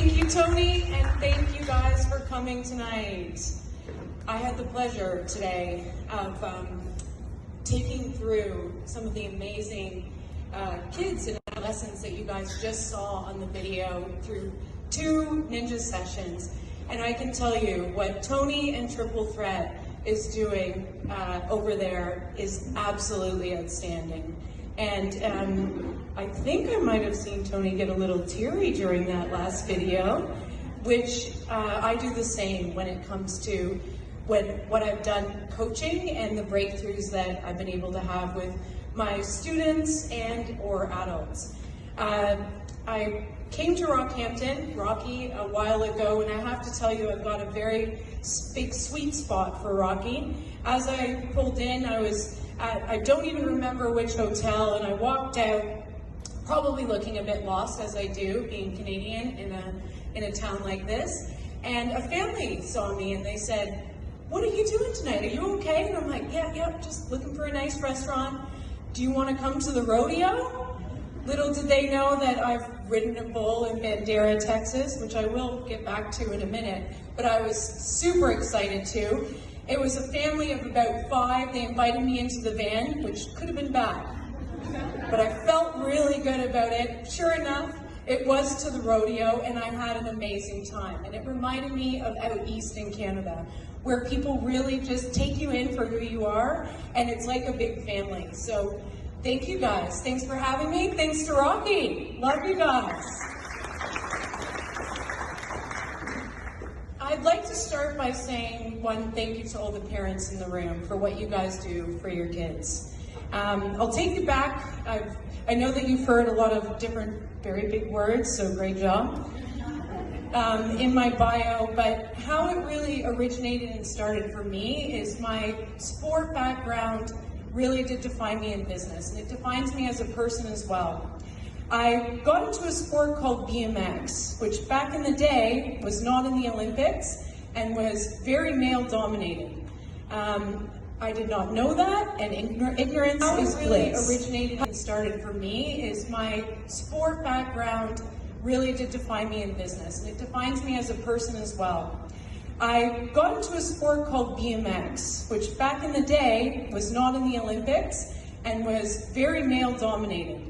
Thank you, Tony, and thank you guys for coming tonight. I had the pleasure today of taking through some of the amazing kids and adolescents that you guys just saw on the video through 2 ninja sessions. And I can tell you what Tony and Triple Threat is doing over there is absolutely outstanding. And I think I might have seen Tony get a little teary during that last video, which I do the same when it comes to what I've done coaching and the breakthroughs that I've been able to have with my students and or adults. I came to Rocky, a while ago, and I have to tell you I've got a very big sweet spot for Rocky. As I pulled in, I don't even remember which hotel, and I walked out probably looking a bit lost, as I do, being Canadian in a town like this. And a family saw me and they said, "What are you doing tonight? Are you okay?" And I'm like, yeah, just looking for a nice restaurant. Do you want to come to the rodeo? Little did they know that I've ridden a bull in Bandera, Texas, which I will get back to in a minute, but I was super excited to. It was a family of about 5. They invited me into the van, which could have been bad, but I felt really good about it. Sure enough, it was to the rodeo, and I had an amazing time. And it reminded me of out east in Canada, where people really just take you in for who you are, and it's like a big family. So thank you guys. Thanks for having me. Thanks to Rocky. Love you guys. I'd like to start by saying one thank you to all the parents in the room for what you guys do for your kids. I'll take you back. I know that you've heard a lot of different very big words, so great job, in my bio, but how it really originated and started for me is my sport background really did define me in business, and it defines me as a person as well. I got into a sport called BMX, which back in the day was not in the Olympics and was very male-dominated. I did not know that, and ignorance is bliss. Originated and started for me is my sport background really did define me in business, and it defines me as a person as well. I got into a sport called BMX, which back in the day was not in the Olympics and was very male-dominated.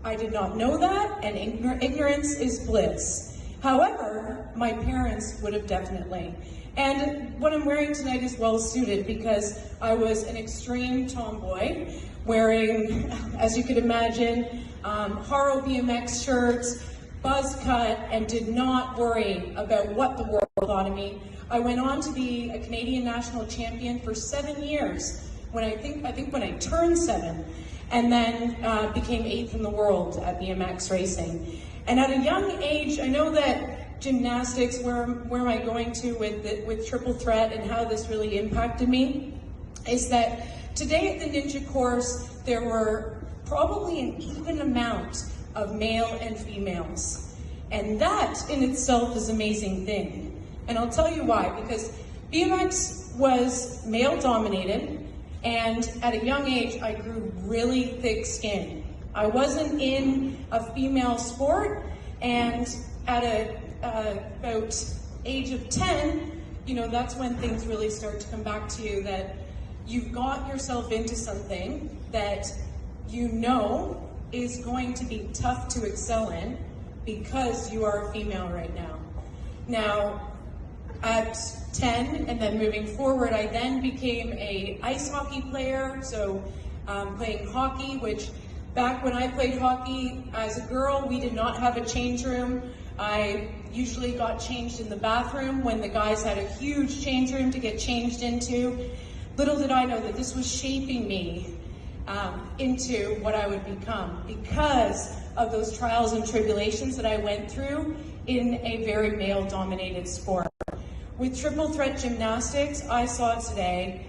I did not know that, and ignorance is bliss. However, my parents would have definitely. And what I'm wearing tonight is well suited because I was an extreme tomboy, wearing, as you could imagine, Haro BMX shirts, buzz cut, and did not worry about what the world thought of me. I went on to be a Canadian national champion for 7 years, when I think when I turned 7, and then became 8th in the world at BMX racing. And at a young age, I know that gymnastics, where am I going to with Triple Threat and how this really impacted me, is that today at the Ninja course, there were probably an even amount of male and females. And that in itself is an amazing thing. And I'll tell you why, because BMX was male dominated, and at a young age, I grew really thick skin. I wasn't in a female sport, and at about age of 10, you know, that's when things really start to come back to you, that you've got yourself into something that you know is going to be tough to excel in because you are a female right now. Now, at 10 and then moving forward, I then became an ice hockey player, so playing hockey, which back when I played hockey as a girl, we did not have a change room. I usually got changed in the bathroom when the guys had a huge change room to get changed into. Little did I know that this was shaping me into what I would become because of those trials and tribulations that I went through in a very male-dominated sport. With Triple Threat Gymnastics, I saw today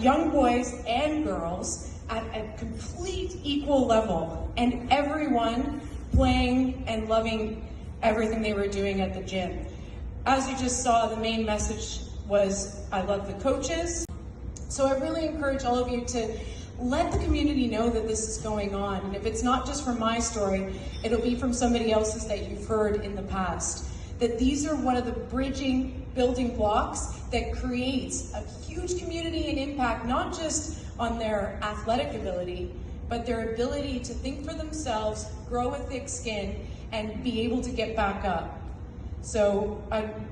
young boys and girls at a complete equal level, and everyone playing and loving everything they were doing at the gym. As you just saw, the main message was, I love the coaches. So I really encourage all of you to let the community know that this is going on. And if it's not just from my story, it'll be from somebody else's that you've heard in the past. That these are one of the building blocks that creates a huge community and impact, not just on their athletic ability, but their ability to think for themselves, grow a thick skin, and be able to get back up. So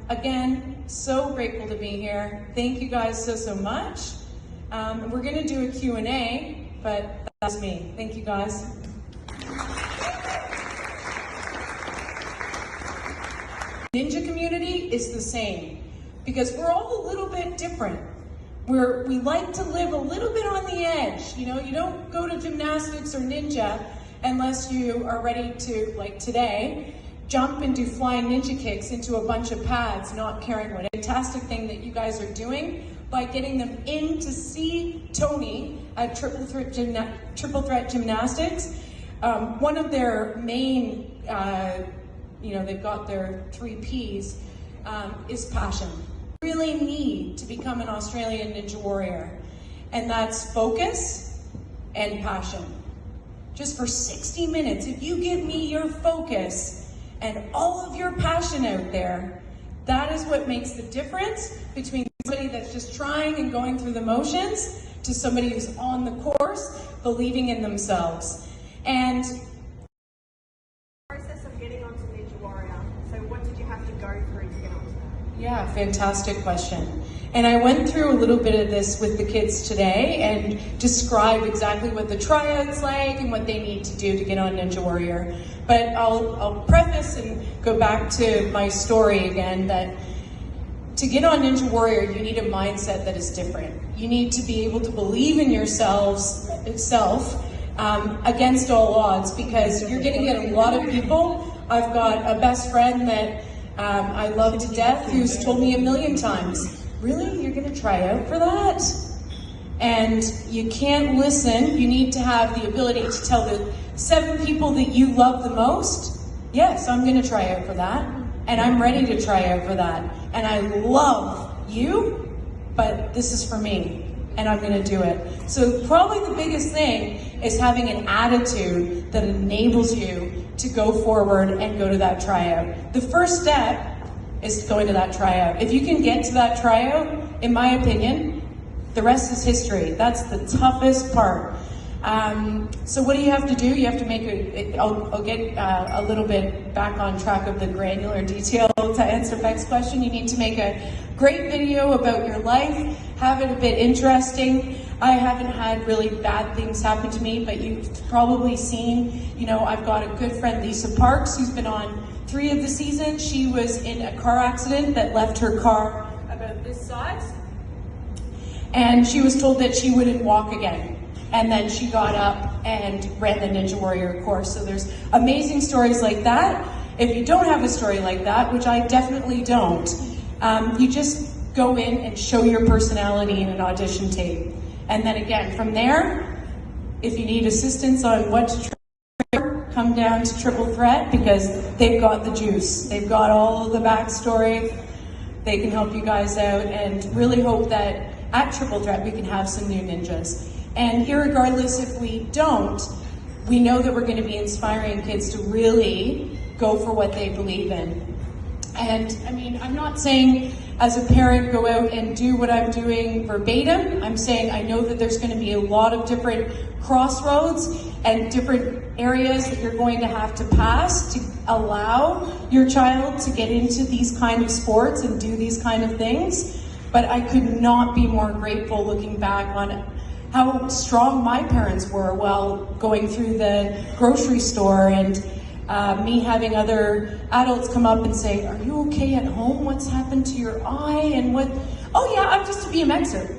again, so grateful to be here. Thank you guys so much. We're gonna do a Q&A, but that's me. Thank you guys. Ninja community is the same, because we're all a little bit different. We like to live a little bit on the edge. You know, you don't go to gymnastics or ninja unless you are ready to, like today, jump and do flying ninja kicks into a bunch of pads, not caring what. Fantastic thing that you guys are doing by getting them in to see Tony at Triple Threat Gymnastics. One of their main, they've got their 3 Ps, is passion. Really need to become an Australian Ninja Warrior, and that's focus and passion. Just for 60 minutes, if you give me your focus and all of your passion out there, that is what makes the difference between somebody that's just trying and going through the motions to somebody who's on the course, believing in themselves. And process of getting onto Ninja Warrior. So what did you have to go through to get onto that? Yeah, fantastic question. And I went through a little bit of this with the kids today and described exactly what the tryout's like and what they need to do to get on Ninja Warrior. But I'll preface and go back to my story again, that to get on Ninja Warrior, you need a mindset that is different. You need to be able to believe in yourself against all odds, because you're going to get a lot of people. I've got a best friend that I love to death who's told me 1,000,000 times, really, you're going to try out for that? And you can't listen. You need to have the ability to tell the 7 people that you love the most, yes, I'm going to try out for that, and I'm ready to try out for that, and I love you, but this is for me, and I'm going to do it. So probably the biggest thing is having an attitude that enables you to go forward and go to that tryout. The first step is going to that tryout. If you can get to that tryout, in my opinion, the rest is history. That's the toughest part. So what do you have to do? You have to make I'll get a little bit back on track of the granular detail to answer Beck's question. You need to make a great video about your life, have it a bit interesting. I haven't had really bad things happen to me, but you've probably seen, I've got a good friend, Lisa Parks, who's been on 3 of the seasons. She was in a car accident that left her car about this size, and she was told that she wouldn't walk again. And then she got up and ran the Ninja Warrior course. So there's amazing stories like that. If you don't have a story like that, which I definitely don't, you just go in and show your personality in an audition tape. And then again, from there, if you need assistance on what to trigger, come down to Triple Threat, because they've got the juice. They've got all of the backstory. They can help you guys out, and really hope that at Triple Threat we can have some new ninjas. And irregardless if we don't, we know that we're going to be inspiring kids to really go for what they believe in. And I mean, I'm not saying as a parent go out and do what I'm doing verbatim. I'm saying I know that there's going to be a lot of different crossroads and different areas that you're going to have to pass to allow your child to get into these kind of sports and do these kind of things. But I could not be more grateful looking back on how strong my parents were while going through the grocery store, and me having other adults come up and say, are you okay at home? What's happened to your eye? And what? Oh yeah, I'm just a BMXer.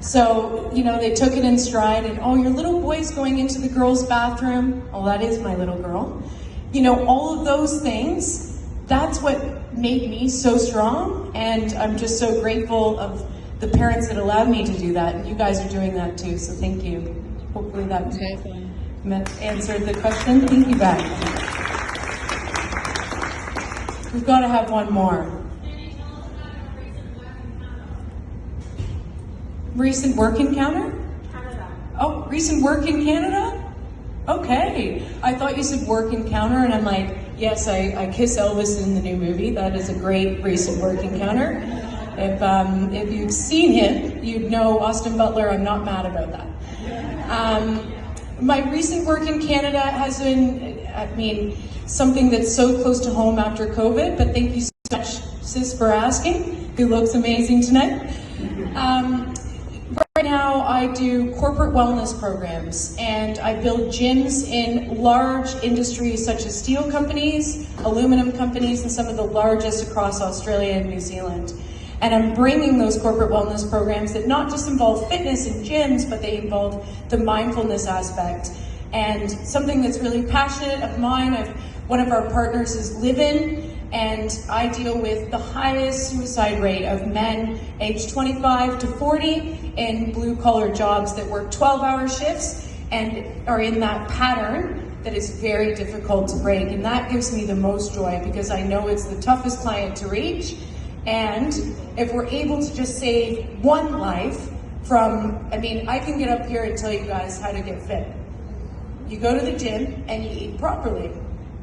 So, they took it in stride, and oh, your little boy's going into the girls' bathroom. Oh, that is my little girl. All of those things, that's what made me so strong, and I'm just so grateful of the parents that allowed me to do that, and you guys are doing that too, so thank you. Hopefully that answered the question. Thank you, Beck. We've got to have one more. Recent work encounter? Canada. Oh, recent work in Canada? Okay. I thought you said work encounter, and I'm like, yes, I kiss Elvis in the new movie. That is a great recent work encounter. If you've seen him, you'd know Austin Butler. I'm not mad about that. My recent work in Canada has been, something that's so close to home after COVID, but thank you so much, sis, for asking. Who looks amazing tonight. Right now, I do corporate wellness programs, and I build gyms in large industries such as steel companies, aluminum companies, and some of the largest across Australia and New Zealand. And I'm bringing those corporate wellness programs that not just involve fitness and gyms, but they involve the mindfulness aspect. And something that's really passionate of mine, one of our partners is Live-In, and I deal with the highest suicide rate of men aged 25 to 40 in blue-collar jobs that work 12-hour shifts and are in that pattern that is very difficult to break. And that gives me the most joy because I know it's the toughest client to reach. And if we're able to just save one life from, I can get up here and tell you guys how to get fit. You go to the gym and you eat properly.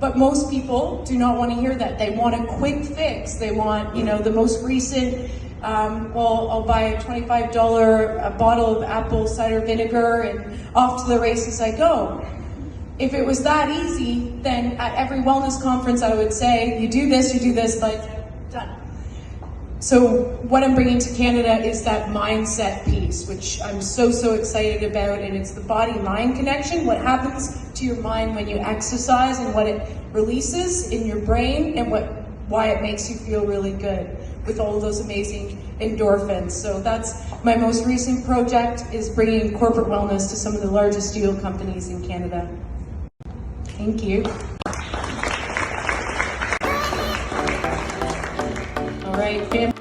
But most people do not want to hear that. They want a quick fix. They want, the most recent, I'll buy a $25 bottle of apple cider vinegar and off to the races I go. If it was that easy, then at every wellness conference I would say, you do this, like, done. So what I'm bringing to Canada is that mindset piece, which I'm so excited about, and it's the body-mind connection, what happens to your mind when you exercise and what it releases in your brain and why it makes you feel really good with all of those amazing endorphins. So that's my most recent project, is bringing corporate wellness to some of the largest steel companies in Canada. Thank you. All right, family.